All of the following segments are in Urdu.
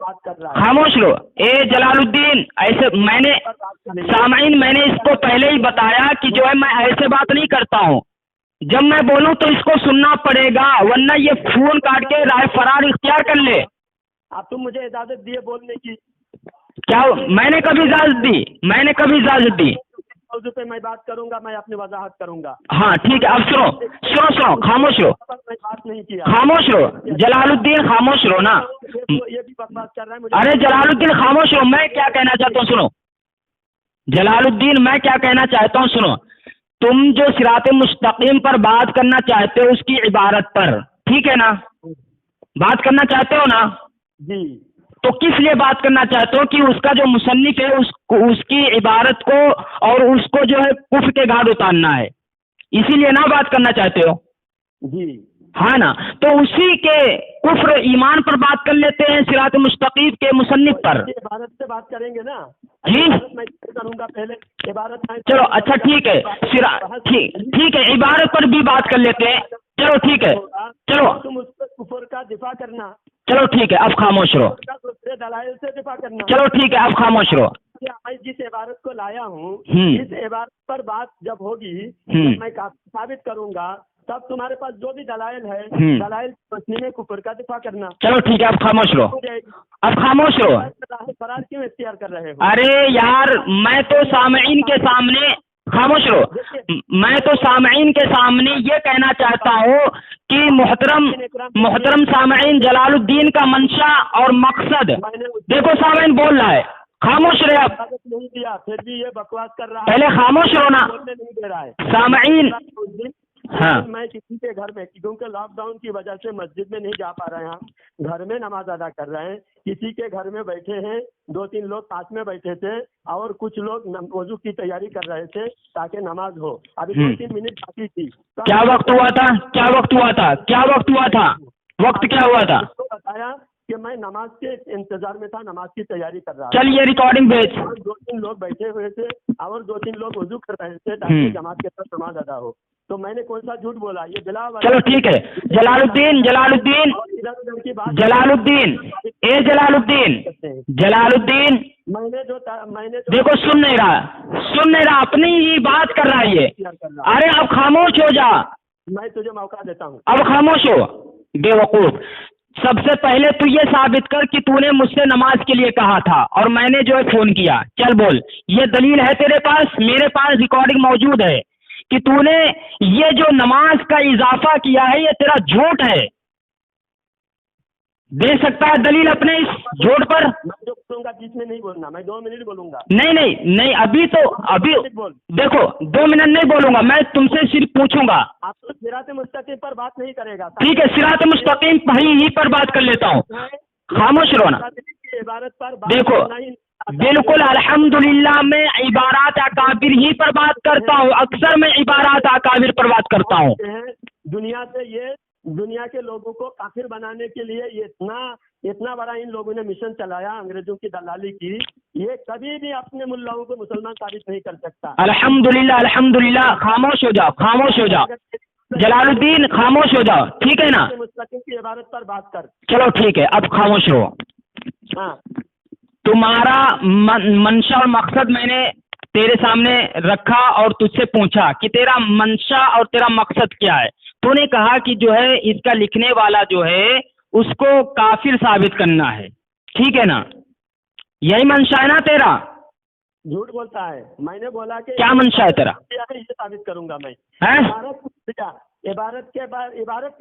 بات کر رہا ہے. خاموش رہو. اے جلال الدین ایسے میں نے سامعین میں نے اس کو پہلے ہی بتایا کہ جو ہے میں ایسے بات نہیں کرتا ہوں. جب میں بولوں تو اس کو سننا پڑے گا ورنہ یہ فون کاٹ کے راہ فرار اختیار کر لے. آپ تم مجھے اجازت دیے بولنے کی. کیا میں نے کبھی اجازت دی؟ میں نے کبھی اجازت دی؟ موضوع پہ میں بات کروں گا, میں اپنی وضاحت کروں گا. ہاں ٹھیک ہے. اب سنو خاموش رہو. میں بات نہیں کیا. خاموش رہو جلال الدین, خاموش رہو نا. یہ بھی بکواس کر رہا ہے مجھے. ارے جلال الدین خاموش رہو. میں کیا کہنا چاہتا ہوں سنو. جلال الدین میں کیا کہنا چاہتا ہوں سنو. تم جو صراط مستقیم پر بات کرنا چاہتے ہو اس کی عبارت پر, ٹھیک ہے نا, بات کرنا چاہتے ہو نا, جی تو کس لیے بات کرنا چاہتے ہو کہ اس کا جو مصنف ہے اس کی عبارت کو اور اس کو جو ہے کفر کے گھاٹ اتارنا ہے, اسی لیے نہ بات کرنا چاہتے ہو. جی ہاں نا, تو اسی کے کفر ایمان پر بات کر لیتے ہیں صراط مستقیم کے مصنف پر. عبارت سے بات کریں گے نا. جی میں کروں گا پہلے عبارت. چلو اچھا ٹھیک ہے, ٹھیک ہے عبارت پر بھی بات کر لیتے ہیں. چلو ٹھیک ہے, چلو تم اس پر کفر کا دفاع کرنا. چلو ٹھیک ہے اب خاموش رہو. دوسرے دلائل سے دفاع کرنا. چلو ٹھیک ہے اب خاموش رہو. میں جس عبارت کو لایا ہوں اس عبارت پر بات جب ہوگی جب میں ثابت کروں گا تب تمہارے پاس جو بھی دلائل ہے دلائل روشنی میں کفر کا دفاع کرنا. چلو ٹھیک ہے اب خاموش رہو. اب خاموش رہو. فرار کیوں اختیار کر رہے ہو؟ ارے یار میں تو سامعین کے سامنے, خاموش رہو, میں تو سامعین کے سامنے یہ کہنا چاہتا ہوں کہ محترم سامعین جلال الدین کا منشا اور مقصد دیکھو. سامعین بول رہا ہے, خاموش رہے. اب نہیں دیا پھر بھی یہ بکواس کر رہا ہے. پہلے خاموش رہو نا نہیں دے رہا ہے سامعین. ہاں میں کسی کے گھر میں, کیونکہ لاک ڈاؤن کی وجہ سے مسجد میں نہیں جا پا رہے ہیں, ہم گھر میں نماز ادا کر رہے ہیں. کسی کے گھر میں بیٹھے ہیں, 2-3 لوگ پاس میں بیٹھے تھے اور کچھ لوگ وضو کی تیاری کر رہے تھے تاکہ نماز ہو. ابھی 2-3 منٹ باقی تھی. کیا وقت ہوا تھا؟ کیا وقت ہوا تھا؟ کیا وقت ہوا تھا؟ وقت کیا ہوا تھا؟ بتایا کہ میں نماز کے انتظار میں تھا, نماز کی تیاری کر رہا. چل یہ ریکارڈنگ بھیج. 2-3 لوگ بیٹھے ہوئے تھے اور 2-3 لوگ وضو کر رہے تھے تاکہ جماعت کے ساتھ نماز ادا ہو. تو میں نے کون سا جھوٹ بولا؟ یہ بلا. چلو ٹھیک ہے جلال الدین ادھر ادھر کی بات. جلال الدین, اے جلال الدین میں نے جو دیکھو سن نہیں رہا, اپنی ہی بات کر رہا ہے یہ. ارے اب خاموش ہو جا. میں تجھے موقع دیتا ہوں. اب خاموش ہو بے وقوف. سب سے پہلے تو یہ ثابت کر کہ تو نے مجھ سے نماز کے لیے کہا تھا اور میں نے جو ہے فون کیا. چل بول, یہ دلیل ہے تیرے پاس؟ میرے پاس ریکارڈنگ موجود ہے کہ تو نے یہ جو نماز کا اضافہ کیا ہے یہ تیرا جھوٹ ہے. دے سکتا ہے دلیل اپنے اس جھوٹ پر؟ میں جو بولوں گا بیچ میں نہیں بولنا, میں 2 منٹ بولوں گا. نہیں ابھی دیکھو 2 منٹ نہیں بولوں گا, میں تم سے صرف پوچھوں گا. آپ تو صراط مستقیم پر بات نہیں کرے گا. ٹھیک ہے صراط مستقیم ہی پر بات کر لیتا ہوں. خاموش رہو نا. عبارت پر دیکھو بالکل الحمدللہ میں عبارات اکابر ہی پر بات کرتا ہوں, اکثر میں عبارات اکابر پر بات کرتا ہوں. دنیا سے یہ دنیا کے لوگوں کو کافر بنانے کے لیے یہ اتنا بڑا ان لوگوں نے مشن چلایا انگریزوں کی دلالی کی, یہ کبھی بھی اپنے ملاؤں کو مسلمان ثابت نہیں کر سکتا. الحمدللہ خاموش ہو جا جلال الدین, خاموش ہو جاؤ, ٹھیک ہے نا. مستقیم کی عبارت پر بات کر. چلو ٹھیک ہے اب خاموش رہو. ہاں تمہارا منشا اور مقصد میں نے تیرے سامنے رکھا اور تجھ سے پوچھا کہ تیرا منشا اور تیرا مقصد کیا ہے. تو نے کہا کہ جو ہے اس کا لکھنے والا جو ہے اس کو کافر ثابت کرنا ہے, ٹھیک ہے نا. یہی منشا ہے نا تیرا؟ جھوٹ بولتا ہے. میں نے بولا کہ کیا منشا ہے تیرا؟ یہ ثابت کروں گا میں. عبارت کے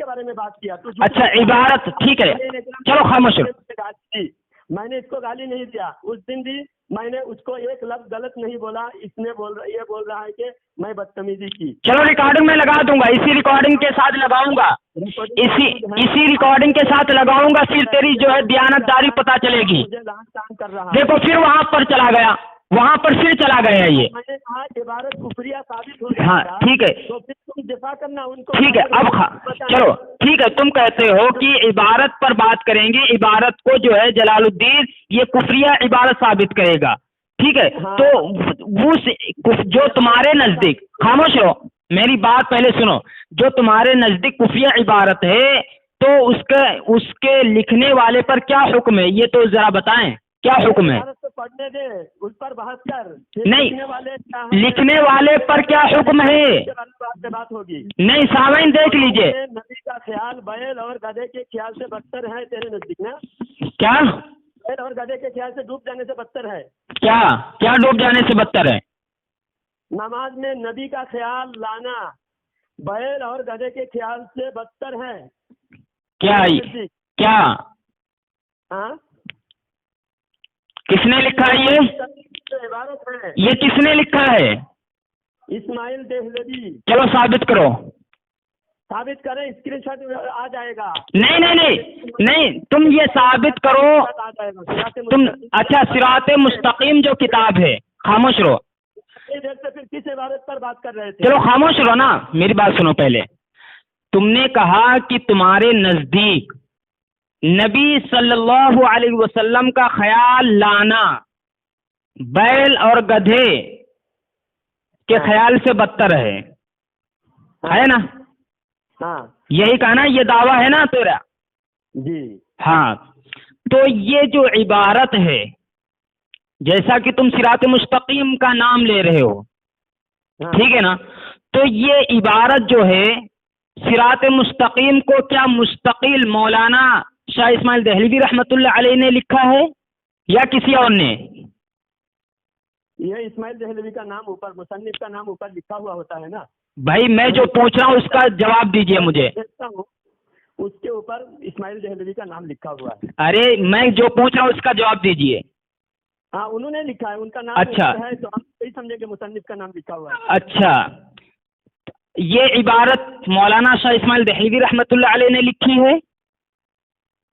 بارے میں بات کیا. اچھا عبارت, ٹھیک ہے چلو خاموش. میں نے اس کو گالی نہیں دیا اس دن بھی, میں نے اس کو ایک لفظ غلط نہیں بولا. اس نے یہ بول رہا ہے کہ میں بدتمیزی کی. چلو ریکارڈنگ میں لگا دوں گا, اسی ریکارڈنگ کے ساتھ لگاؤں گا, اسی ریکارڈنگ کے ساتھ لگاؤں گا. پھر تیری جو ہے دیانتداری پتہ چلے گی. دیکھو پھر وہاں پر چلا گیا یہ. میں نے کہا عبارت کفریہ ثابت ہو گیا. ہاں ٹھیک ہے, تو پھر تم دفاع کرنا ان کو. ٹھیک ہے اب چلو ٹھیک ہے, تم کہتے ہو کہ عبارت پر بات کریں گے, عبارت کو جو ہے جلال الدین یہ کفریہ عبارت ثابت کرے گا, ٹھیک ہے. تو جو تمہارے نزدیک, خاموش رہو میری بات پہلے سنو, جو تمہارے نزدیک کفریہ عبارت ہے تو اس کے لکھنے والے پر کیا حکم ہے یہ تو ذرا بتائیں، کیا حکم ہے؟ عبارت تو پڑھنے دے، اس پر بحث کر. نہیں، لکھنے والے کیا ہیں؟ لکھنے والے پر کیا حکم ہے؟ لکھنے والے بات سے بات ہوگی. نہیں سامعین دیکھ لیجئے. نبی کا خیال بیل اور گدھے کے خیال سے بدتر ہے تیرے نزدیک نا؟ کیا بیل اور گدھے کے خیال سے ڈوب جانے سے بدتر ہے. کیا ڈوب جانے سے بدتر ہے؟ نماز میں نبی کا خیال لانا بیل اور گدھے کے خیال سے بدتر ہے. کیا ہاں، کس نے لکھا ہے عبارت ہے. یہ کس نے لکھا ہے؟ اسماعیل دہلوی. چلو ثابت کرو. ثابت کریں، اسکرین شاٹ آ جائے گا. نہیں تم یہ ثابت کرو. آ جائے گا تم اچھا صراط مستقیم جو کتاب ہے، خاموش رہو. دیر سے پھر کس عبارت پر بات کر رہے تھے؟ چلو خاموش رہو نا، میری بات سنو پہلے. تم نے کہا کہ تمہارے نزدیک نبی صلی اللہ علیہ وسلم کا خیال لانا بیل اور گدھے کے خیال سے بدتر ہے نا؟ ہاں یہی کہنا، یہ دعویٰ ہے نا تیرا؟ جی ہاں. تو یہ جو عبارت ہے، جیسا کہ تم صراط مستقیم کا نام لے رہے ہو، ٹھیک ہے نا؟ تو یہ عبارت جو ہے صراط مستقیم کو کیا مستقل مولانا شاہ اسماعیل دہلوی رحمۃ اللہ علیہ نے لکھا ہے یا کسی اور نے؟ یہ اسماعیل دہلوی کا نام اوپر، مصنف کا نام اوپر لکھا ہوا ہوتا ہے نا. بھائی میں جو پوچھ رہا ہوں اس کا جواب دیجئے مجھے. دیکھتا ہوں اس کے اوپر اسماعیل دہلوی کا نام لکھا ہوا ہے. ارے میں جو پوچھ رہا ہوں اس کا جواب دیجئے. ہاں انہوں نے لکھا ہے، ان کا نام اچھا ہے تو ہم صحیح سمجھے کہ مصنف کا نام لکھا ہوا ہے. اچھا، یہ عبارت مولانا شاہ اسماعیل دہلوی رحمۃ اللہ علیہ نے لکھی ہے؟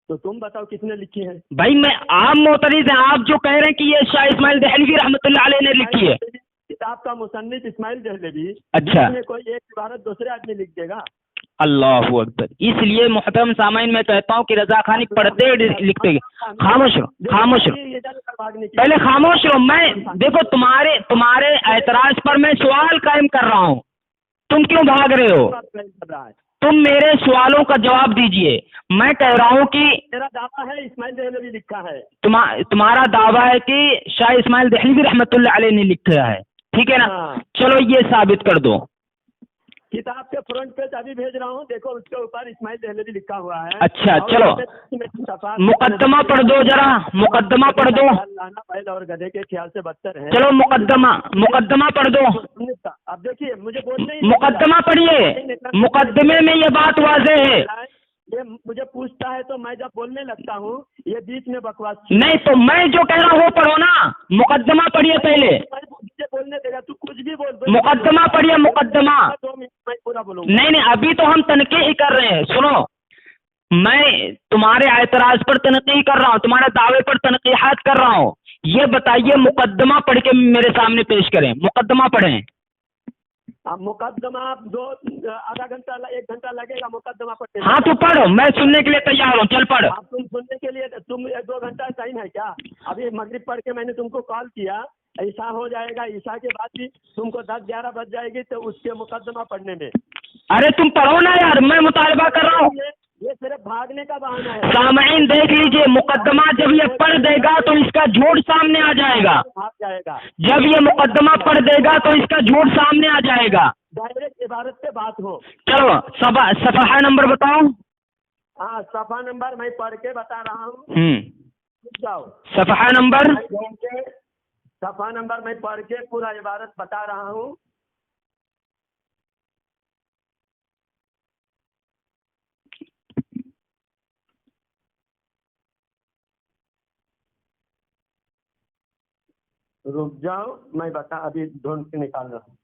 تو تم بتاؤ کس نے لکھی ہے؟ بھائی میں عام معترض ہیں، آپ جو کہہ رہے ہیں کہ یہ شاہ اسماعیل دہلوی رحمۃ اللہ علیہ نے لکھی ہے. کتاب کا مصنف اسماعیل دہلوی. اچھا، میں کوئی ایک عبارت دوسرے آدمی لکھ دے گا؟ اللہ اکبر. اس لیے محترم سامعین میں کہتا ہوں کہ رضا خانی پڑھتے لکھتے گئے. خاموش رہو پہلے خاموش رہو. میں دیکھو تمہارے اعتراض پر میں سوال قائم کر رہا ہوں، تم کیوں بھاگ رہے ہو؟ تم میرے سوالوں کا جواب دیجئے. میں کہہ رہا ہوں کہ میرا دعویٰ ہے اسماعیل دہلوی لکھا ہے. تمہارا دعویٰ ہے کہ شاہ اسماعیل دہلوی رحمۃ اللہ علیہ نے لکھا ہے، ٹھیک ہے نا؟ چلو یہ ثابت کر دو. کتاب کے فرنٹ پیج ابھی بھیج رہا ہوں، دیکھو اس کے اوپر اسماعیل دہلوی لکھا ہوا ہے. اچھا چلو مقدمہ پڑھ دو، ذرا مقدمہ پڑھ دو. بیل اور گدھے کے خیال سے بدتر ہے. چلو مقدمہ پڑھ دو. اب دیکھیے مجھے بولنے مقدمہ پڑھیے. مقدمے میں یہ بات واضح ہے. یہ مجھے پوچھتا ہے تو میں جب بولنے لگتا ہوں یہ بیچ میں بکواس. نہیں تو میں جو کہہ رہا ہوں وہ پڑھو نا. مقدمہ پڑھیے پہلے. مجھے بولنے دے گا تو کچھ بھی بول. مقدمہ پڑھیے مقدمہ. 2 منٹ میں پورا بولوں. نہیں ابھی تو ہم تنقید ہی کر رہے ہیں. سنو، میں تمہارے اعتراض پر تنقید کر رہا ہوں، تمہارے دعوے پر تنقیحات کر رہا ہوں. یہ بتائیے مقدمہ پڑھ کے میرے سامنے پیش کریں. مقدمہ پڑھیں. اب مقدمہ آدھا گھنٹہ 1 گھنٹہ لگے گا مقدمہ پڑھتے. ہاں تو پڑھو، میں سننے کے لیے تیار ہوں. چل پڑھ. اب تم سننے کے لیے تم 1-2 گھنٹہ ٹائم ہے کیا؟ ابھی مغرب پڑھ کے میں نے تم کو کال کیا، عشاء ہو جائے گا، عشاء کے بعد بھی تم کو 10-11 بج جائے گی تو اس کے مقدمہ پڑھنے میں. ارے تم پڑھو نا یار، میں مطالبہ کر رہا ہوں. یہ صرف بھاگنے کا بہانہ ہے. سامعین دیکھ لیجئے، مقدمہ جب یہ پڑھ دے گا تو اس کا جھوٹ سامنے آ جائے گا. بھاگ جائے گا. جب یہ مقدمہ پڑھ دے گا تو اس کا جھوٹ سامنے آ جائے گا. ڈائریکٹ عبارت پہ بات ہو. چلو صفحہ نمبر بتاؤ. ہاں صفحہ نمبر میں پڑھ کے بتا رہا ہوں. جاؤ صفحہ نمبر. صفحہ نمبر میں پڑھ کے پورا عبارت بتا رہا ہوں. رک جاؤ میں ابھی ڈھونڈ کے نکال رہا ہوں.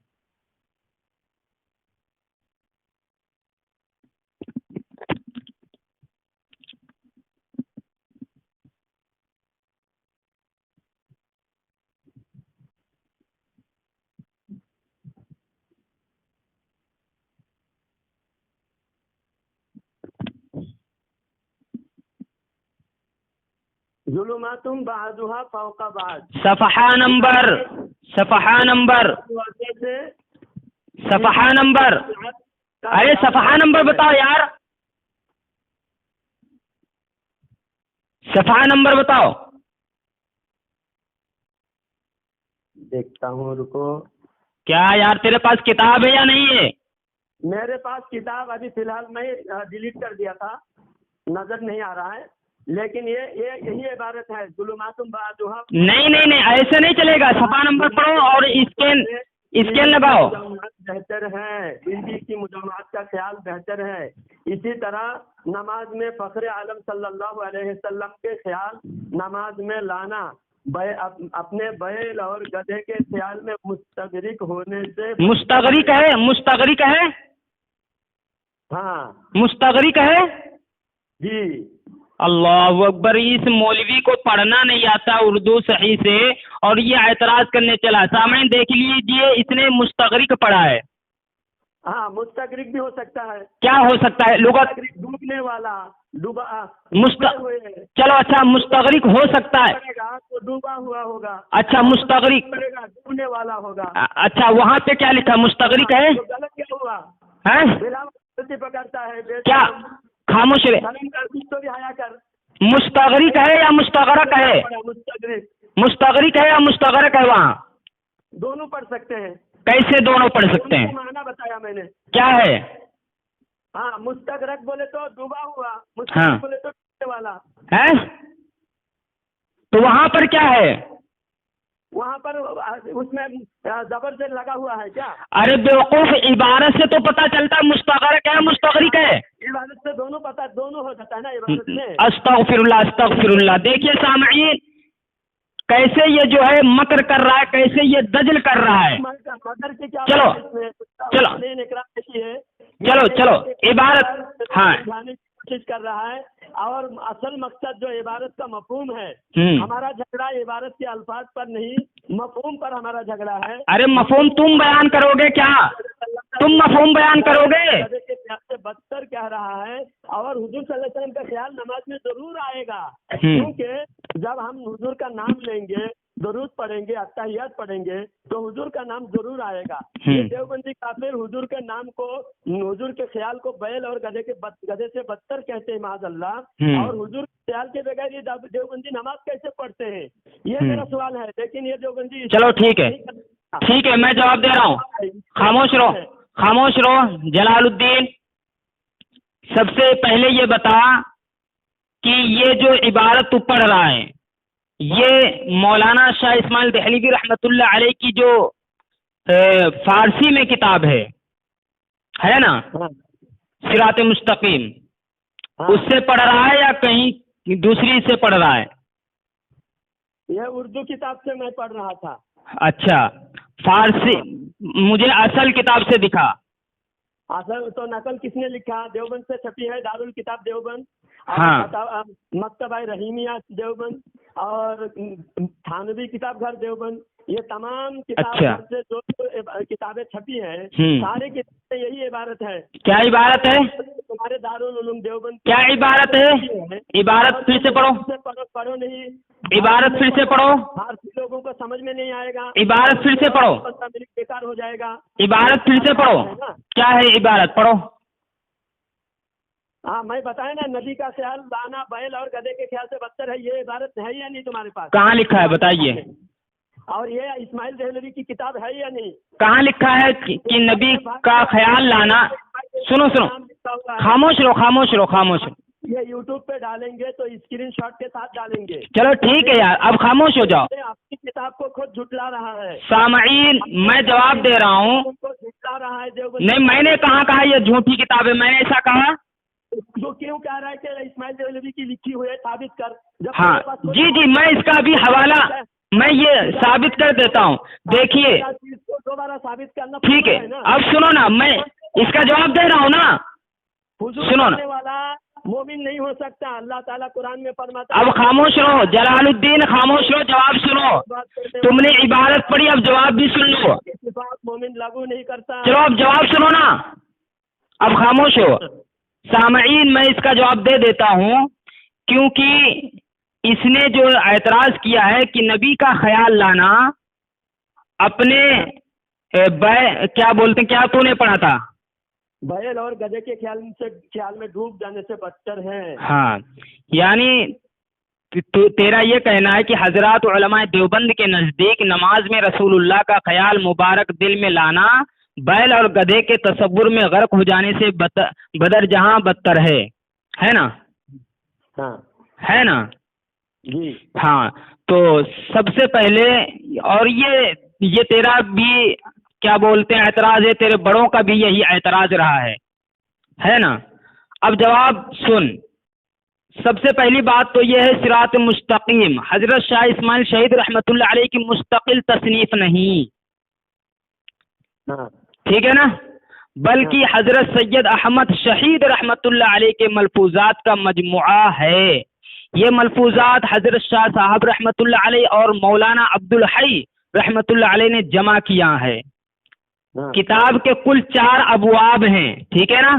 ظلمات بعضها فوق بعض. صفحہ نمبر. ارے صفحہ نمبر بتاؤ یار. صفحہ نمبر بتاؤ. دیکھتا ہوں، رکو. کیا یار تیرے پاس کتاب ہے یا نہیں ہے؟ میرے پاس کتاب ابھی فی الحال میں ڈیلیٹ کر دیا تھا، نظر نہیں آ رہا ہے، لیکن یہ یہی عبارت ہے، ظلمات بعضها. نہیں نہیں نہیں، ایسے نہیں چلے گا. صفحہ نمبر پڑھو اور اسکین لگاؤ. بہتر ہے، بیوی کی مجامعات کا خیال بہتر ہے. اسی طرح نماز میں فخر عالم صلی اللہ علیہ وسلم کے خیال نماز میں لانا اپنے بیل اور گدھے کے خیال میں مستغرق ہونے سے. مستغرق ہے؟ مستغرق ہے؟ ہاں مستغرق ہے. جی. اللہ اکبر. اس مولوی کو پڑھنا نہیں آتا اردو صحیح سے اور یہ اعتراض کرنے چلا. سامعین دیکھ لیجئے، اس نے مستغرق پڑھا ہے. ہاں مستغرق بھی ہو سکتا ہے. کیا ہو سکتا ہے؟ لغت ڈوبنے والا، ڈوبا. چلو اچھا، مستغرق ہو سکتا ہے. تو ڈوبا ہوا ہوگا. اچھا مستغرق، ڈوبنے والا ہوگا. اچھا وہاں پہ کیا لکھا؟ مستغرق ہے. غلط کیا ہوا؟ ہیں پکڑتا ہے کیا؟ خاموش رہے. تو بھی حیا کر. مستغرق ہے یا مستغرق ہے؟ مستغرق ہے یا مستغرق ہے؟ وہاں دونوں پڑھ سکتے ہیں. کیسے دونوں پڑھ سکتے ہیں؟ معنی بتایا میں نے. کیا ہے؟ ہاں مستغرق بولے تو ڈوبا ہوا، مستغرق بولے تو ڈوبنے والا ہے. تو وہاں پر کیا ہے؟ وہاں پر اس میں زبر سے لگا ہوا ہے کیا؟ ارے بیوقوف، عبارت سے تو پتہ چلتا ہے مستغرق ہے مستغرق ہے. عبارت سے دونوں پتہ، دونوں ہو جاتا ہے نا عبارت میں. استغفر اللہ استغفر اللہ. دیکھیے سامعین کیسے یہ جو ہے مکر کر رہا ہے، کیسے یہ دجل کر رہا ہے. چلو چلو چلو عبارت. ہاں کوشش کر رہا ہے، اور اصل مقصد جو عبارت کا مفہوم ہے، ہمارا جھگڑا عبارت کے الفاظ پر نہیں، مفہوم پر ہمارا جھگڑا ہے. ارے مفہوم تم بیان کرو گے کیا؟ تم مفہوم بیان کرو گے؟ بدتر کہہ رہا ہے، اور حضور صلی اللہ علیہ وسلم کا خیال نماز میں ضرور آئے گا، کیونکہ جب ہم حضور کا نام لیں گے، درود پڑھیں گے، اتحیات پڑھیں گے، تو حضور کا نام ضرور آئے گا. یہ دیوبندی کافر حضور کے نام کو، حضور کے خیال کو بیل اور گدھے سے بدتر کہتے ہیں معاذ اللہ. اور حضور کے خیال کے بغیر یہ دیوبندی نماز کیسے پڑھتے ہیں؟ یہ میرا سوال ہے. لیکن یہ دیوبندی. چلو ٹھیک ہے ٹھیک ہے، میں جواب دے رہا ہوں. خاموش رہو خاموش رہو. جلال الدین سب سے پہلے یہ بتا کہ یہ جو عبارت تو پڑھ رہا ہے یہ مولانا شاہ اسماعیل دہلوی رحمۃ اللہ علیہ کی جو فارسی میں کتاب ہے نا، صراط مستقیم، اس سے پڑھ رہا ہے یا کہیں دوسری سے پڑھ رہا ہے؟ یہ اردو کتاب سے میں پڑھ رہا تھا. اچھا فارسی مجھے اصل کتاب سے دکھا. اصل تو نقل کس نے لکھا؟ دیوبند سے چھپی ہے، دارالکتاب دیوبند. ہاں مکتبہ رحیمیہ دیوبند اور تھانوی کتاب گھر دیوبند. یہ تمام کتاب سے جو کتابیں چھپی ہیں ساری کتابیں یہی عبارت ہے. کیا عبارت ہے؟ تمہارے دارالعلوم دیوبند کیا عبارت ہے؟ عبارت پھر سے پڑھو نہیں. عبارت پھر سے پڑھو. فارسی لوگوں کو سمجھ میں نہیں آئے گا. عبارت پھر سے پڑھو. بیکار ہو جائے گا. عبارت پھر سے پڑھو. کیا ہے عبارت؟ پڑھو. ہاں میں بتایا نا، نبی کا خیال لانا بیل اور گدھے کے خیال سے بدتر ہے. یہ عبارت ہے یا نہیں تمہارے پاس؟ کہاں لکھا ہے بتائیے. اور یہ اسماعیل دہلوی کی کتاب ہے یا نہیں؟ کہاں لکھا ہے کہ نبی کا خیال لانا؟ سنو خاموش رہو خاموش رہو خاموش رہو. یہ یوٹیوب پہ ڈالیں گے تو اسکرین شاٹ کے ساتھ ڈالیں گے. چلو ٹھیک ہے یار، اب خاموش ہو جاؤ. اپنی کتاب کو خود جھٹلا رہا ہے. سامعین میں جواب دے رہا ہوں. جھٹلا رہا ہے نہیں، میں نے کہا یہ جھوٹی کتاب ہے، میں نے ایسا کہا؟ جو کیوں کہہ رہا ہے کہ اسماعیل دہلوی کی لکھی ہوئی ہے ثابت کر. ہاں جی میں اس کا بھی حوالہ میں یہ ثابت کر دیتا ہوں. دیکھیے دوبارہ ثابت کرنا ٹھیک ہے. اب سنو نا، میں اس کا جواب دے رہا ہوں نا. سنو نا، والا مومن نہیں ہو سکتا. اللہ تعالیٰ قرآن میں فرماتا. اب خاموش رہو جلال الدین، خاموش رہو، جواب سنو. تم نے عبارت پڑھی، اب جواب بھی سن لو. مومن لاگو نہیں کرتا. چلو اب جواب سنو نا، اب خاموش ہو. سامعین میں اس کا جواب دے دیتا ہوں، کیونکہ اس نے جو اعتراض کیا ہے کہ نبی کا خیال لانا اپنے کیا بولتے ہیں، کیا تو نے پڑھا تھا؟ بیل اور گدھے کے خیال میں ڈوب جانے سے بدتر ہے. ہاں یعنی تیرا یہ کہنا ہے کہ حضرات علماء دیوبند کے نزدیک نماز میں رسول اللہ کا خیال مبارک دل میں لانا بیل اور گدھے کے تصور میں غرق ہو جانے سے بدر جہاں بدتر ہے نا؟ ہاں ہے نا جی ہاں. تو سب سے پہلے، اور یہ تیرا بھی کیا بولتے ہیں اعتراض ہے، تیرے بڑوں کا بھی یہی اعتراض رہا ہے نا؟ اب جواب سن. سب سے پہلی بات تو یہ ہے صراط مستقیم حضرت شاہ اسماعیل شہید رحمۃ اللہ علیہ کی مستقل تصنیف نہیں، ہاں ٹھیک ہے نا، بلکہ حضرت سید احمد شہید رحمۃ اللہ علیہ کے ملفوظات کا مجموعہ ہے. یہ ملفوظات حضرت شاہ صاحب رحمۃ اللہ علیہ اور مولانا عبدالحی رحمۃ اللہ علیہ نے جمع کیا ہے. کتاب کے کل 4 ابواب ہیں، ٹھیک ہے نا؟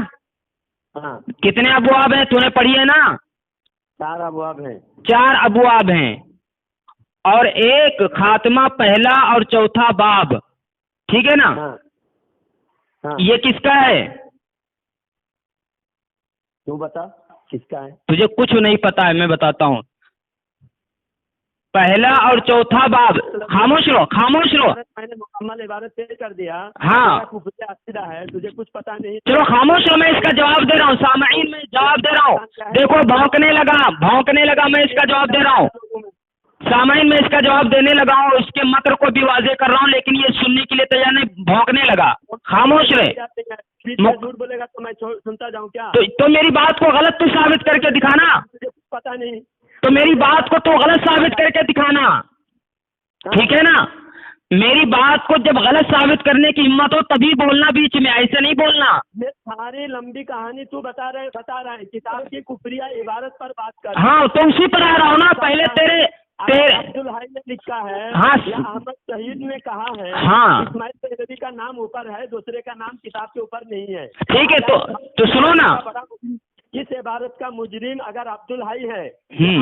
ہاں کتنے ابواب ہیں تو نے پڑھی ہے نا؟ 4 ابواب ہیں. 4 ابواب ہیں، اور ایک خاتمہ پہلا اور چوتھا باب، ٹھیک ہے نا؟ ہاں یہ کس کا ہے؟ تو بتا کس کا ہے. تجھے کچھ نہیں پتا ہے، میں بتاتا ہوں. پہلا اور چوتھا باب. خاموش رہو، خاموش رہو. میں نے مکمل عبارت پیش کر دیا. ہاں کفر عقیدہ ہے، تجھے کچھ پتا نہیں. چلو خاموش رہو، میں اس کا جواب دے رہا ہوں. سامعین میں جواب دے رہا ہوں. دیکھو بھونکنے لگا، میں اس کا جواب دے رہا ہوں. سامعین میں اس کا جواب دینے لگا ہوں، اس کے مکر کو بھی واضح کر رہا ہوں، لیکن یہ سننے کے لیے تیار نہیں. بھونکنے لگا. خاموش رہے. جھوٹ بولے گا تو میں سنتا جاؤں کیا؟ تو میری بات کو غلط تو ثابت کر کے دکھانا. تجھے کچھ پتا نہیں تو میری بات کو تو غلط ثابت کر کے دکھانا، ٹھیک ہے نا؟ میری بات کو جب غلط ثابت کرنے کی ہمت ہو تبھی بولنا، بیچ میں ایسے نہیں بولنا. میں ساری لمبی کہانی تو بتا رہا ہے. کتاب کی کفریہ عبارت پر بات کر. ہاں تو اسی پر آ رہا ہوں نا. پہلے تیرے عبدالحی نے لکھا ہے، ہاں یا احمد شہید نے کہا ہے، ہاں اسماعیل دہلوی کا نام اوپر ہے، دوسرے کا نام کتاب کے اوپر نہیں ہے. ٹھیک ہے. تو سنو نا، اس عبارت کا مجرم اگر عبدالحی ہے،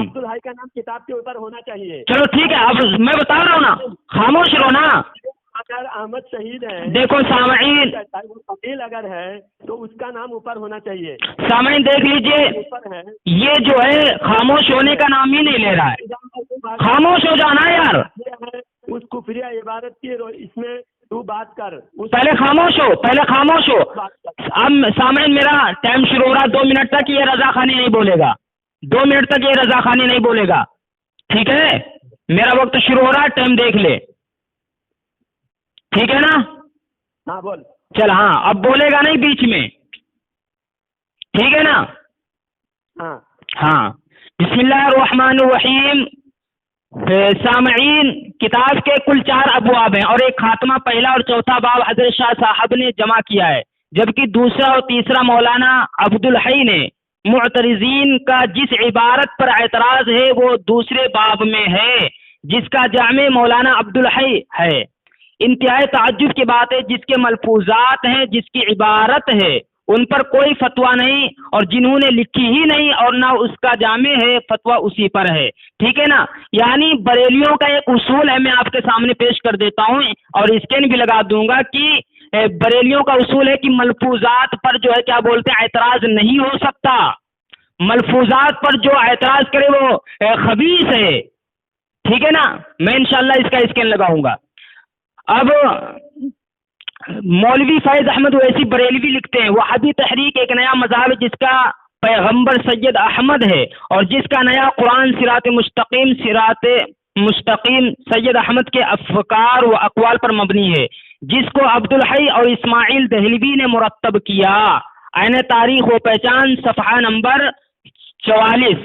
عبدالحی کا نام کتاب کے اوپر ہونا چاہیے. چلو ٹھیک ہے، اب میں بتا رہا ہوں نا. خاموش رہو نا. اگر احمد شہید ہے، دیکھو سامعین، وکیل اگر ہے تو اس کا نام اوپر ہونا چاہیے. سامعین دیکھ لیجئے، اوپر ہے. یہ جو ہے خاموش ہونے کا نام ہی نہیں لے رہا ہے. خاموش ہو جانا یار. اس کفریہ عبارت کی اس میں تو بات کر. پہلے خاموش ہو. اب سامعین میرا ٹائم شروع ہو رہا. 2 منٹ تک یہ رضا خانی نہیں بولے گا. 2 منٹ تک یہ رضا خانی نہیں بولے گا، ٹھیک ہے؟ میرا وقت شروع ہو رہا ہے، ٹائم دیکھ لے، ٹھیک ہے نا؟ ہاں بول. چل ہاں، اب بولے گا نہیں بیچ میں، ٹھیک ہے نا؟ ہاں. بسم اللہ الرحمن الرحیم. سامعین، کتاب کے کل 4 ابواب ہیں، اور ایک خاتمہ پہلا اور چوتھا باب حضرت شاہ صاحب نے جمع کیا ہے، جبکہ دوسرا اور تیسرا مولانا عبدالحی نے. معترضین کا جس عبارت پر اعتراض ہے وہ دوسرے باب میں ہے، جس کا جامع مولانا عبدالحی ہے. انتہائی تعجب کی بات ہے، جس کے ملفوظات ہیں، جس کی عبارت ہے، ان پر کوئی فتویٰ نہیں، اور جنہوں نے لکھی ہی نہیں اور نہ اس کا جامع ہے، فتویٰ اسی پر ہے، ٹھیک ہے نا؟ یعنی بریلیوں کا ایک اصول ہے، میں آپ کے سامنے پیش کر دیتا ہوں اور اسکین بھی لگا دوں گا کہ بریلیوں کا اصول ہے کہ ملفوظات پر جو ہے کیا بولتے ہیں اعتراض نہیں ہو سکتا. ملفوظات پر جو اعتراض کرے وہ خبیث ہے، ٹھیک ہے نا؟ میں انشاءاللہ اس کا اسکین لگاؤں گا. اب مولوی فیض احمد ویسی بریلوی لکھتے ہیں، وہابی تحریک ایک نیا مذہب ہے جس کا پیغمبر سید احمد ہے، اور جس کا نیا قرآن صراط مستقیم سید احمد کے افکار و اقوال پر مبنی ہے، جس کو عبدالحی اور اسماعیل دہلوی نے مرتب کیا. عین تاریخ و پہچان صفحہ نمبر 44.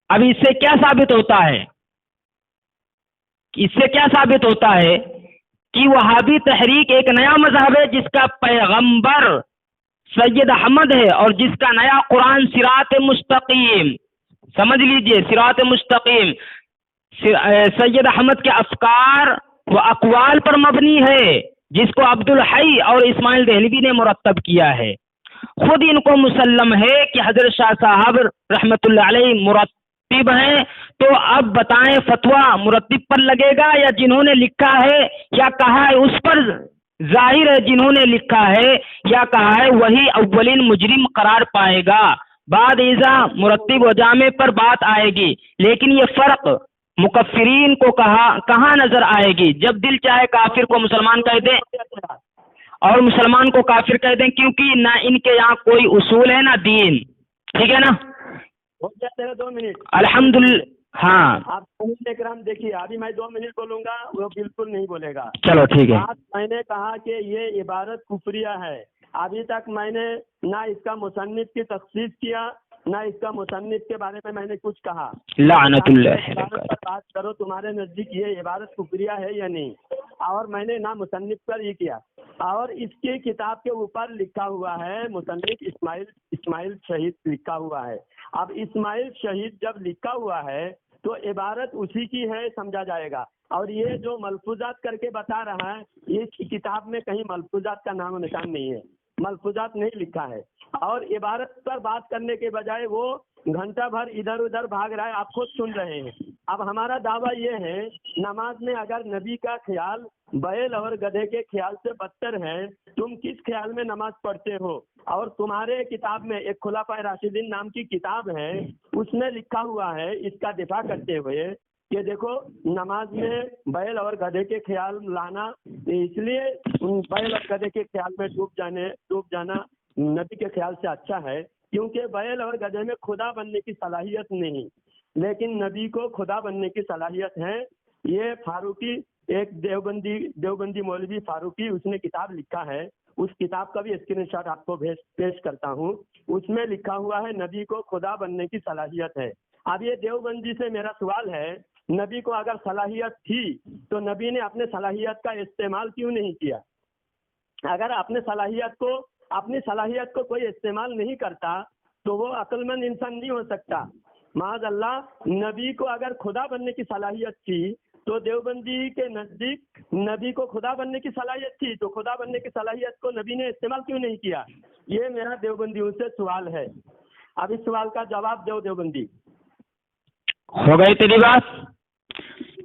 اب اس سے کیا ثابت ہوتا ہے کہ وہابی تحریک ایک نیا مذہب ہے جس کا پیغمبر سید احمد ہے، اور جس کا نیا قرآن صراط مستقیم، سمجھ لیجئے، صراط مستقیم سید احمد کے افکار و اقوال پر مبنی ہے، جس کو عبدالحی اور اسماعیل دہلوی نے مرتب کیا ہے. خود ان کو مسلم ہے کہ حضرت شاہ صاحب رحمۃ اللہ علیہ مرتب ہیں. تو اب بتائیں فتویٰ مرتب پر لگے گا یا جنہوں نے لکھا ہے یا کہا ہے اس پر؟ ظاہر ہے جنہوں نے لکھا ہے یا کہا ہے وہی اولین مجرم قرار پائے گا. بعد ازا مرتب و جامع پر بات آئے گی، لیکن یہ فرق مکفرین کو کہاں نظر آئے گی؟ جب دل چاہے کافر کو مسلمان کہہ دیں اور مسلمان کو کافر کہہ دیں، کیونکہ نہ ان کے یہاں کوئی اصول ہے نہ دین، ٹھیک ہے نا؟ ہو جاتے ہیں 2 منٹ الحمدللہ. ہاں آپ اکرام دیکھیے، ابھی میں 2 منٹ بولوں گا، وہ بالکل نہیں بولے گا. چلو ٹھیک ہے. بات میں نے کہا کہ یہ عبارت کفریہ ہے. ابھی تک میں نے نہ اس کا مصنف کی تخصیص کیا، نہ اس کا مصنف کے بارے میں نے کچھ کہا. لعنت اللہ. عبارت پر بات کرو، تمہارے نزدیک یہ عبارت کفریہ ہے یا نہیں؟ اور میں نے نہ مصنف پر یہ کیا، اور اس کی کتاب کے اوپر لکھا ہوا ہے مصنف اسماعیل شہید لکھا ہوا ہے. اب اسماعیل شہید جب لکھا ہوا ہے تو عبارت اسی کی ہے، سمجھا جائے گا. اور یہ جو ملفوظات کر کے بتا رہا ہے، یہ کتاب میں کہیں ملفوظات کا نام و نشان نہیں ہے، ملفوظات نہیں لکھا ہے. اور عبارت پر بات کرنے کے بجائے وہ گھنٹہ بھر ادھر ادھر بھاگ رہا ہے، آپ خود سن رہے ہیں. اب ہمارا دعویٰ یہ ہے، نماز میں اگر نبی کا خیال بیل اور گدھے کے خیال سے بدتر ہے، تم کس خیال میں نماز پڑھتے ہو؟ اور تمہارے کتاب میں ایک خلفائے راشدین نام کی کتاب ہے، اس میں لکھا ہوا ہے اس کا دفاع کرتے ہوئے کہ دیکھو نماز میں بیل اور گدھے کے خیال لانا، اس لیے بیل اور گدھے کے خیال میں ڈوب جانا نبی کے خیال سے اچھا ہے، کیونکہ بیل اور گدھے میں خدا بننے کی صلاحیت نہیں، لیکن نبی کو خدا بننے کی صلاحیت ہے. یہ فاروقی، ایک دیوبندی مولوی فاروقی، اس نے کتاب لکھا ہے، اس کتاب کا بھی اسکرین شاٹ آپ کو پیش کرتا ہوں. اس میں لکھا ہوا ہے نبی کو خدا بننے کی صلاحیت ہے. اب یہ دیوبندی سے میرا سوال ہے، نبی کو اگر صلاحیت تھی تو نبی نے اپنے صلاحیت کا استعمال کیوں نہیں کیا؟ اگر اپنی صلاحیت کو کوئی استعمال نہیں کرتا تو وہ عقل مند انسان نہیں ہو سکتا. معاذ اللہ، نبی کو اگر خدا بننے کی صلاحیت تھی تو دیوبندی کے نزدیک نبی کو خدا بننے کی صلاحیت تھی، تو خدا بننے کی صلاحیت کو نبی نے استعمال کیوں نہیں کیا؟ یہ میرا دیوبندیوں سے سوال ہے. اب اس سوال کا جواب دو دیوبندی. ہو گئی تیری بات؟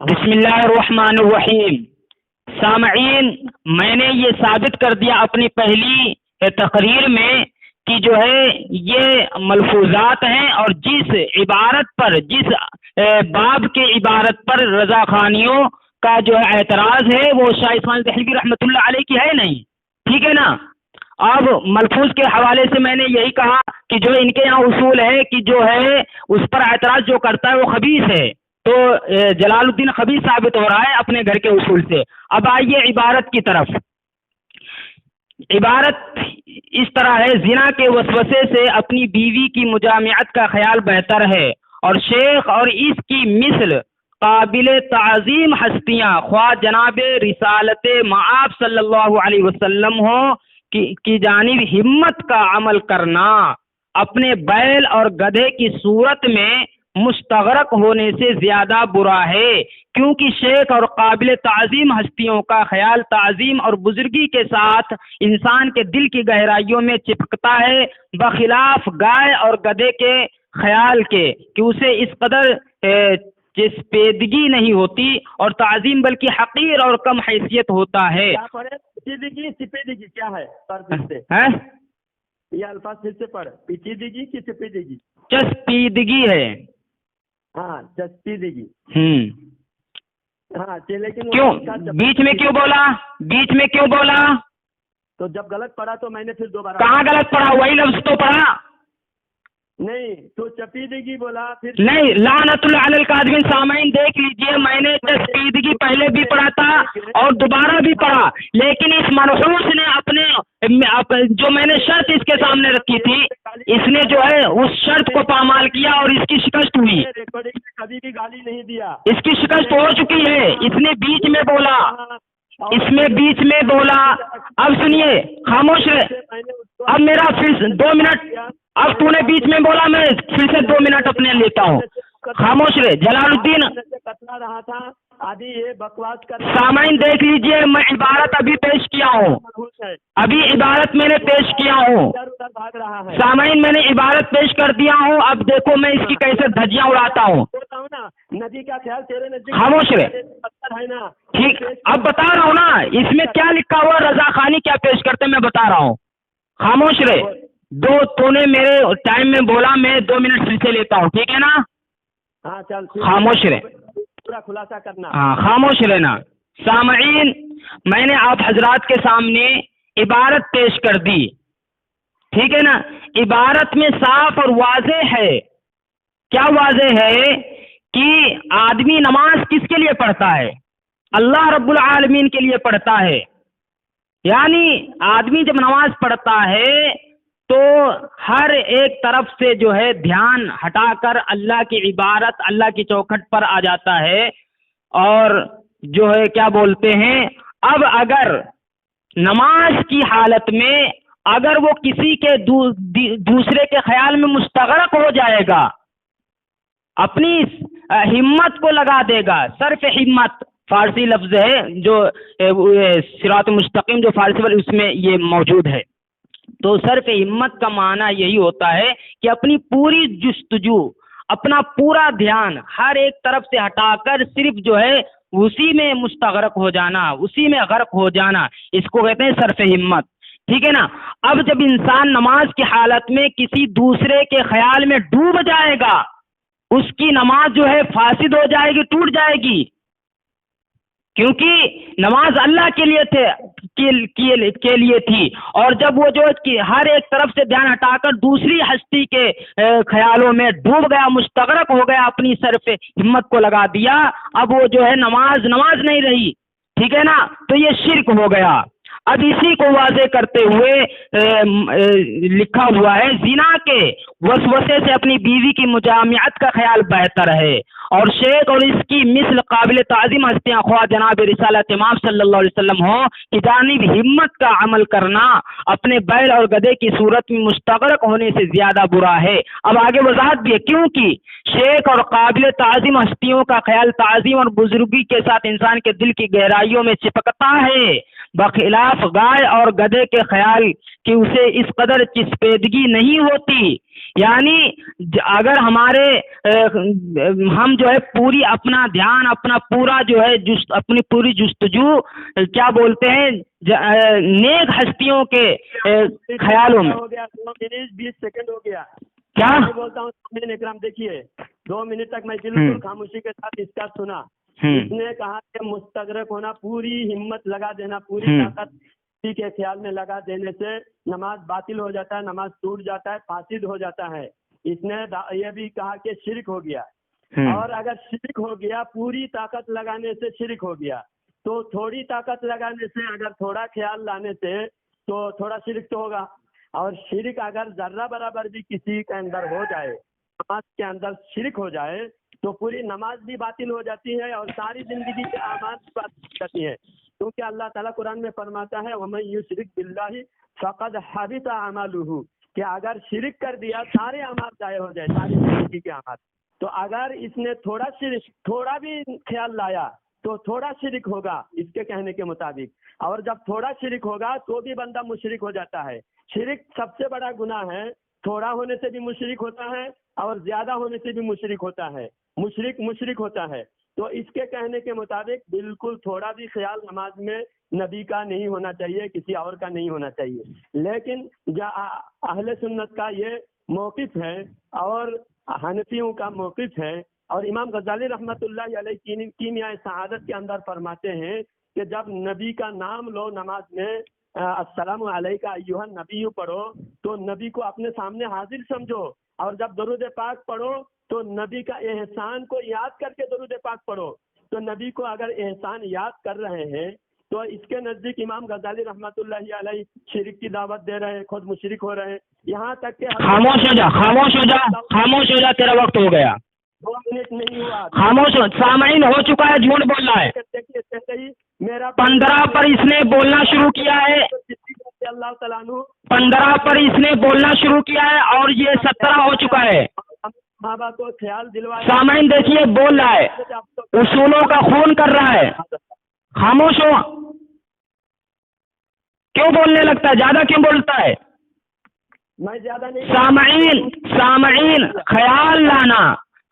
بسم اللہ الرحمن الرحیم. سامعین، میں نے یہ ثابت کر دیا اپنی پہلی تقریر میں کہ جو ہے یہ ملفوظات ہیں، اور جس عبارت پر، جس باب کے عبارت پر رضا خانیوں کا جو ہے اعتراض ہے وہ شاہ اسماعیل دہلوی رحمۃ اللہ علیہ کی ہے نہیں، ٹھیک ہے نا؟ اب ملفوظ کے حوالے سے میں نے یہی کہا کہ جو ان کے یہاں اصول ہے کہ جو ہے اس پر اعتراض جو کرتا ہے وہ خبیث ہے، تو جلال الدین خبیث ثابت ہو رہا ہے اپنے گھر کے اصول سے. اب آئیے عبارت کی طرف. عبارت اس طرح ہے: زنا کے وسوسے سے اپنی بیوی کی مجامعت کا خیال بہتر ہے، اور شیخ اور اس کی مثل قابل تعظیم ہستیاں، خواہ جناب رسالت مآب صلی اللہ علیہ وسلم ہو کی جانب ہمت کا عمل کرنا اپنے بیل اور گدھے کی صورت میں مستغرق ہونے سے زیادہ برا ہے، کیونکہ شیخ اور قابل تعظیم ہستیوں کا خیال تعظیم اور بزرگی کے ساتھ انسان کے دل کی گہرائیوں میں چپکتا ہے، بخلاف گائے اور گدھے کے خیال کے کہ اسے اس قدر چسپیدگی نہیں ہوتی، اور تعظیم بلکہ حقیر اور کم حیثیت ہوتا ہے. چپیدگی کیا ہے؟ یہ الفاظ پھر سے پڑھ. پیچیدگی کی چپیدگی؟ چسپیدگی ہے. ہاں چسپیدگی. ہاں لیکن کیوں بیچ میں کیوں بولا؟ تو جب غلط پڑھا تو میں نے پھر دوبارہ. کہاں غلط پڑھا؟ وہی لفظ تو پڑھا. نہیں تو چپیدگی بولا پھر نہیں. لعنت اللہ علی الکاذبین. سامعین دیکھ لیجئے، میں نے چسپیدگی پہلے بھی پڑھا تھا اور دوبارہ بھی پڑھا، لیکن اس منحوس نے اپنے جو میں نے شرط اس کے سامنے رکھی تھی، اس نے جو ہے اس شرط کو پامال کیا اور اس کی شکست ہوئی. ریکارڈنگ میں کبھی بھی گالی نہیں دیا. اس کی شکست ہو چکی ہے. اس نے بیچ میں بولا. اب سنیے، خاموش ہے. اب میرا پھر 2 منٹ. اب تو نے بیچ میں بولا، میں پھر سے 2 منٹ اپنے لیتا ہوں. خاموش رہے. جلال الدین کتلا رہا تھا ابھی یہ بکواس کر. سامعین دیکھ لیجئے، میں عبارت ابھی پیش کیا ہوں. میں نے پیش کیا ہوں. سامعین میں نے عبارت پیش کر دیا ہوں. اب دیکھو میں اس کی کیسے دھجیاں اڑاتا ہوں. ندی کا خیال تیرے نزدیک. خاموش رہے. ٹھیک، اب بتا رہا ہوں نا اس میں کیا لکھا ہوا. رضا خانی کیا پیش کرتے میں بتا رہا ہوں. خاموش رہے. تو نے میرے ٹائم میں بولا، میں 2 منٹ پھر سے لیتا ہوں، ٹھیک ہے نا؟ ہاں چل خاموش رہے، پورا خلاصہ کرنا. ہاں خاموش رہنا. سامعین، میں نے آپ حضرات کے سامنے عبارت پیش کر دی، ٹھیک ہے نا؟ عبارت میں صاف اور واضح ہے. کیا واضح ہے؟ کہ آدمی نماز کس کے لیے پڑھتا ہے؟ اللہ رب العالمین کے لیے پڑھتا ہے. یعنی آدمی جب نماز پڑھتا ہے تو ہر ایک طرف سے جو ہے دھیان ہٹا کر اللہ کی عبادت، اللہ کی چوکھٹ پر آ جاتا ہے. اور جو ہے کیا بولتے ہیں، اب اگر نماز کی حالت میں اگر وہ کسی کے دوسرے کے خیال میں مستغرق ہو جائے گا، اپنی ہمت کو لگا دے گا. صرف ہمت فارسی لفظ ہے، جو صراط مستقیم جو فارسی پر اس میں یہ موجود ہے. تو صرف ہمت کا معنی یہی ہوتا ہے کہ اپنی پوری جستجو، اپنا پورا دھیان ہر ایک طرف سے ہٹا کر صرف جو ہے اسی میں مستغرق ہو جانا، اسی میں غرق ہو جانا، اس کو کہتے ہیں صرف ہمت. ٹھیک ہے نا؟ اب جب انسان نماز کی حالت میں کسی دوسرے کے خیال میں ڈوب جائے گا، اس کی نماز جو ہے فاسد ہو جائے گی، ٹوٹ جائے گی. کیونکہ نماز اللہ کے لیے کے لیے تھی، اور جب وہ جو ہر ایک طرف سے دھیان ہٹا کر دوسری ہستی کے خیالوں میں ڈوب گیا، مستغرق ہو گیا، اپنی سر پہ ہمت کو لگا دیا، اب وہ جو ہے نماز نہیں رہی. ٹھیک ہے نا؟ تو یہ شرک ہو گیا. اب اسی کو واضح کرتے ہوئے لکھا ہوا ہے، زنا کے وسوسے سے اپنی بیوی کی مجامعت کا خیال بہتر ہے. اور شیخ اور اس کی مثل قابل تعظیم ہستیاں خواہ جناب رسالت امام صلی اللہ علیہ وسلم ہو کہ جانب ہمت کا عمل کرنا اپنے بیل اور گدھے کی صورت میں مستغرق ہونے سے زیادہ برا ہے. اب آگے وضاحت بھی ہے کیونکہ شیخ اور قابل تعظیم ہستیوں کا خیال تعظیم اور بزرگی کے ساتھ انسان کے دل کی گہرائیوں میں چپکتا ہے، بخلاف گائے اور گدھے کے خیال کہ اسے اس قدر چسپیدگی نہیں ہوتی. یعنی اگر ہم جو ہے پوری اپنا دھیان، اپنا پورا جو ہے اپنی پوری جستجو کیا بولتے ہیں نیک ہستیوں کے خیالوں میں. ہو گیا 2 منٹ 20 سیکنڈ ہو گیا. کیا بولتا ہوں اکرام، دیکھیے 2 منٹ تک میں بالکل خاموشی کے ساتھ اس کا سنا. اس نے کہا کہ مستغرق ہونا، پوری ہمت لگا دینا، پوری طاقت کسی کے خیال میں لگا دینے سے نماز باطل ہو جاتا ہے، نماز ٹوٹ جاتا ہے، فاسد ہو جاتا ہے. اس نے یہ بھی کہا کہ شرک ہو گیا. اور اگر شرک ہو گیا، پوری طاقت لگانے سے شرک ہو گیا، تو تھوڑی طاقت لگانے سے، اگر تھوڑا خیال لانے سے تو تھوڑا شرک تو ہوگا. اور شرک اگر ذرہ برابر بھی کسی کے اندر ہو جائے، نماز کے اندر شرک ہو جائے، تو پوری نماز بھی باطل ہو جاتی ہے اور ساری زندگی کے اعمال بھی باطل ہو جاتی ہے. کیونکہ اللہ تعالیٰ قرآن میں فرماتا ہے وَمَن يُشْرِكْ بِاللَّهِ فَقَدْ حَبِطَ عَمَلُهُ، کہ اگر شرک کر دیا سارے اعمال ضائع ہو جائے، ساری زندگی کے اعمال. تو اگر اس نے تھوڑا بھی خیال لایا تو تھوڑا شرک ہوگا اس کے کہنے کے مطابق. اور جب تھوڑا شرک ہوگا تو بھی بندہ مشرک ہو جاتا ہے. شرک سب سے بڑا گناہ ہے. تھوڑا ہونے سے بھی مشرک ہوتا ہے اور زیادہ ہونے سے بھی مشرک ہوتا ہے. مشرک ہوتا ہے. تو اس کے کہنے کے مطابق بالکل تھوڑا بھی خیال نماز میں نبی کا نہیں ہونا چاہیے، کسی اور کا نہیں ہونا چاہیے. لیکن اہل سنت کا یہ موقف ہے اور حنفیوں کا موقف ہے. اور امام غزالی رحمۃ اللہ علیہ کیمیاء سعادت کے اندر فرماتے ہیں کہ جب نبی کا نام لو نماز میں، السلام علیکہ ایھا النبی پڑھو، تو نبی کو اپنے سامنے حاضر سمجھو. اور جب درود پاک پڑھو تو نبی کا احسان کو یاد کر کے درود پاک پڑھو. تو نبی کو اگر احسان یاد کر رہے ہیں تو اس کے نزدیک امام غزالی رحمۃ اللہ علیہ شرک کی دعوت دے رہے ہیں، خود مشرک ہو رہے ہیں. یہاں تک کہ خاموش ہو جا تیرا وقت ہو گیا. 2 منٹ نہیں ہوا. خاموش ہو. سامعین ہو چکا ہے، جھوٹ بول رہا ہے. میرا 15 پر اس نے بولنا شروع کیا ہے، اللہ تعالیٰ 15 پر اس نے بولنا شروع کیا ہے اور یہ 17 ہو چکا ہے. ماں باپ کو خیال دلوایا. سامعین دیکھیے بول رہا ہے، اصولوں کا خون کر رہا ہے. خاموش ہو. کیوں بولنے لگتا ہے؟ زیادہ کیوں بولتا ہے؟ میں زیادہ نہیں. سامعین خیال لانا،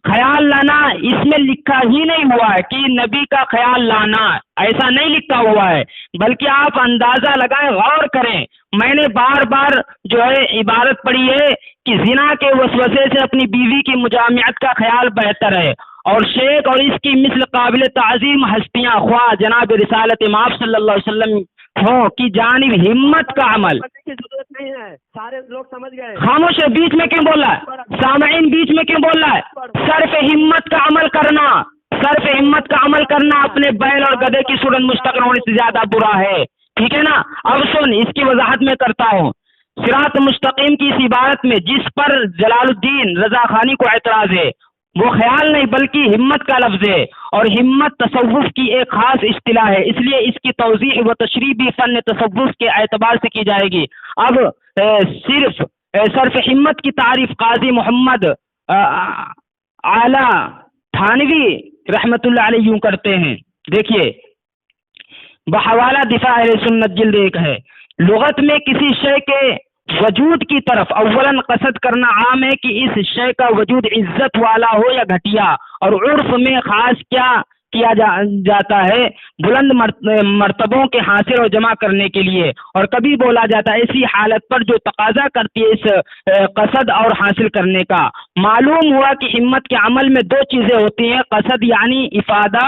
خیال لانا اس میں لکھا ہی نہیں ہوا ہے کہ نبی کا خیال لانا، ایسا نہیں لکھا ہوا ہے، بلکہ آپ اندازہ لگائیں، غور کریں۔ میں نے بار بار جو ہے عبارت پڑھی ہے کہ زنا کے وسوسے سے اپنی بیوی کی مجامعت کا خیال بہتر ہے، اور شیخ اور اس کی مثل قابل تعظیم ہستیاں خواہ جناب رسالت مآب صلی اللہ علیہ وسلم ہوں کی جانب ہمت کا عمل۔ کی ضرورت نہیں ہے، سارے لوگ سمجھ گئے۔ خاموش ہے، بیچ میں کیوں بول رہا ہے؟ سامعین بیچ میں کیوں بول رہا ہے؟ صرف ہمت کا عمل کرنا، صرف ہمت کا عمل کرنا اپنے بیل اور گدھے کی صورت مستقل ہونے سے زیادہ برا ہے، ٹھیک ہے نا؟ اب سن، اس کی وضاحت میں کرتا ہوں۔ صراط مستقیم کی اس عبارت میں جس پر جلال الدین رضا خانی کو اعتراض ہے وہ خیال نہیں بلکہ ہمت کا لفظ ہے، اور ہمت تصوف کی ایک خاص اصطلاح ہے، اس لیے اس کی توضیح و تشریح بھی فن تصوف کے اعتبار سے کی جائے گی۔ اب صرف ہمت کی تعریف قاضی محمد اعلی تھانوی رحمت اللہ علیہ یوں کرتے ہیں، دیکھیے بحوالہ دفاع اہل سنت جلد 1 ہے۔ لغت میں کسی شے کے وجود کی طرف اولاً قصد کرنا عام ہے کہ اس شے کا وجود عزت والا ہو یا گھٹیا، اور عرف میں خاص کیا جاتا ہے بلند مرتبوں کے حاصل اور جمع کرنے کے لیے، اور کبھی بولا جاتا ہے ایسی حالت پر جو تقاضا کرتی ہے اس قصد اور حاصل کرنے کا۔ معلوم ہوا کہ ہمت کے عمل میں 2 چیزیں ہوتی ہیں، قصد یعنی افادہ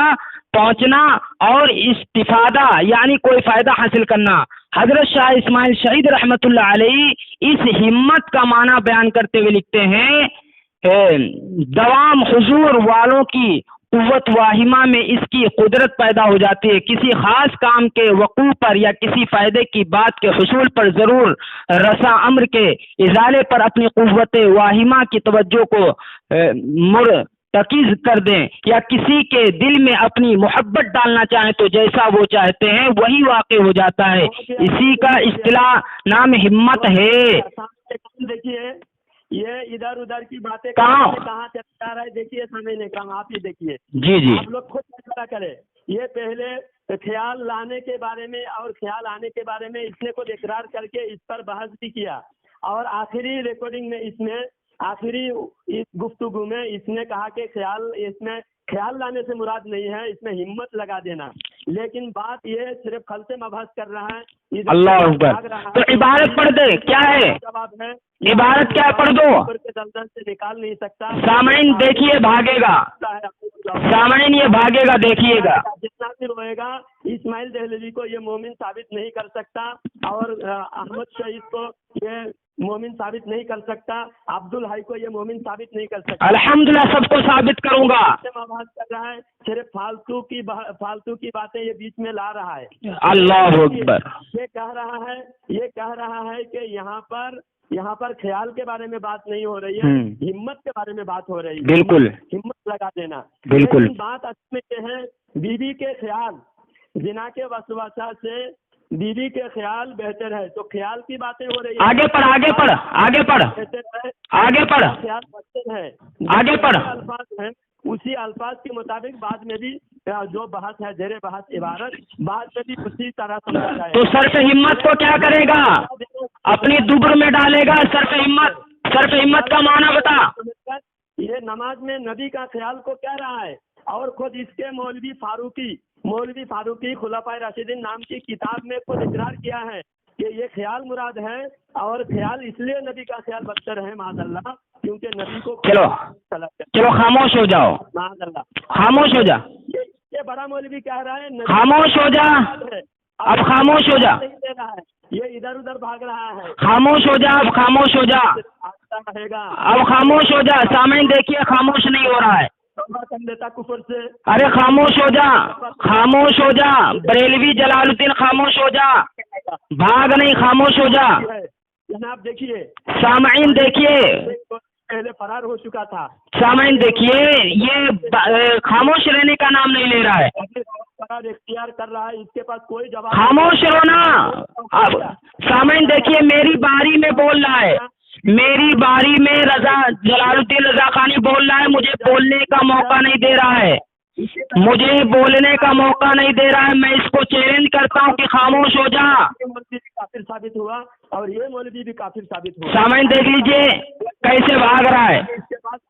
پہنچنا، اور استفادہ یعنی کوئی فائدہ حاصل کرنا۔ حضرت شاہ اسماعیل شہید رحمت اللہ علیہ اس ہمت کا معنی بیان کرتے ہوئے لکھتے ہیں، دوام حضور والوں کی قوت واہمہ میں اس کی قدرت پیدا ہو جاتی ہے، کسی خاص کام کے وقوع پر یا کسی فائدے کی بات کے حصول پر ضرور رسا امر کے ازالے پر اپنی قوت واہمہ کی توجہ کو مرتکز کر دیں، یا کسی کے دل میں اپنی محبت ڈالنا چاہیں تو جیسا وہ چاہتے ہیں وہی واقع ہو جاتا ہے، اسی کا اصطلاح نام ہمت ہے۔ دیکھیے یہ ادھر ادھر کی باتیں کہاں چل رہا ہے، دیکھیے سمجھ نہیں کہاں، آپ ہی دیکھیے، جی آپ لوگ خود فیصلہ کریں۔ یہ پہلے خیال لانے کے بارے میں اور خیال آنے کے بارے میں اس نے خود اقرار کر کے اس پر بحث بھی کیا، اور آخری ریکارڈنگ میں اس نے آخری اس گفتگو میں اس نے کہا کہ اس میں خیال لانے سے مراد نہیں ہے، اس میں ہمت لگا دینا، لیکن بات یہ صرف خلط مبحث کر رہا ہے۔ اللہ اکبر، تو عبارت پڑھ دے، کیا ہے جواب ہے، عبارت کیا پڑھ دو، دلدل سے نکال نہیں سکتا۔ سامعین دیکھیے بھاگے گا، سامعین یہ بھاگے گا، دیکھیے گا، جتنا پھر ہوئے گا اسماعیل دہلوی کو یہ مومن ثابت نہیں کر سکتا، اور احمد شہید کو یہ مومن ثابت نہیں کر سکتا، عبد الحی کو یہ مومن ثابت نہیں کر سکتا۔ الحمدللہ سب کو ثابت کروں گا۔ بات کر رہا ہے، صرف فالتو کی باتیں یہ بیچ میں لا رہا ہے۔ اللہ اکبر، یہ کہہ رہا ہے کہ یہاں پر خیال کے بارے میں بات نہیں ہو رہی ہے، ہمت کے بارے میں بات ہو رہی ہے۔ بالکل، ہمت لگا دینا، بالکل۔ بات اصل میں یہ ہے، بیوی کے خیال، زنا کے وسوسہ سے بیوی کے خیال بہتر ہے، تو خیال کی باتیں ہو رہی ہیں۔ آگے پڑھ، آگے پڑھ، آگے پڑھ، آگے پڑھ، خیال بہتر ہے، آگے پڑھ۔ الفاظ ہیں اسی الفاظ کے مطابق بعد میں بھی جو بحث ہے، زیر بحث عبارت بعد میں بھی اسی طرح سمجھا جائے۔ تو صرف ہمت کو کیا کرے گا؟ اپنی دبر میں ڈالے گا۔ صرف ہمت کا معنی بتا۔ یہ نماز میں نبی کا خیال کو کہہ رہا ہے، اور خود اس کے مولوی فاروقی خلفائے راشدین نام کی کتاب میں خود اقرار کیا ہے کہ یہ خیال مراد ہے، اور خیال اس لیے نبی کا خیال بدتر ہے معاذ اللہ، کیونکہ نبی کو چلو خاموش ہو جاؤ، معاذ اللہ، خاموش ہو جا، یہ بڑا مولوی کہہ رہا ہے، خاموش ہو جا، اب خاموش ہو جا، یہ ادھر ادھر بھاگ رہا ہے، خاموش ہو جا، اب خاموش ہو جا، رہے گا، اب خاموش ہو جا۔ سامعین دیکھیے خاموش نہیں ہو رہا ہے، دیتا کفر سے۔ ارے خاموش ہو جا، خاموش ہو جا، بریلوی جلال الدین خاموش ہو جا، بھاگ نہیں، خاموش ہو جا۔ جناب دیکھیے، سامعین دیکھیے، پہلے فرار ہو چکا تھا، سامعین دیکھیے، یہ خاموش رہنے کا نام نہیں لے رہا ہے، فرار اختیار کر رہا ہے، اس کے پاس کوئی جواب۔ خاموش ہونا۔ اب سامعین دیکھیے، میری باری میں بول رہا ہے، میری باری میں جلال الدین رضا خانی بول رہا ہے، مجھے بولنے کا موقع نہیں دے رہا ہے، مجھے بولنے کا موقع نہیں دے رہا ہے۔ میں اس کو چیلنج کرتا ہوں کہ خاموش ہو جا۔ مولوی بھی کافر ثابت ہوا، اور یہ مولوی بھی کافر ثابت ہوا۔ سامعین دیکھ لیجئے کیسے بھاگ رہا ہے۔ اس کے بعد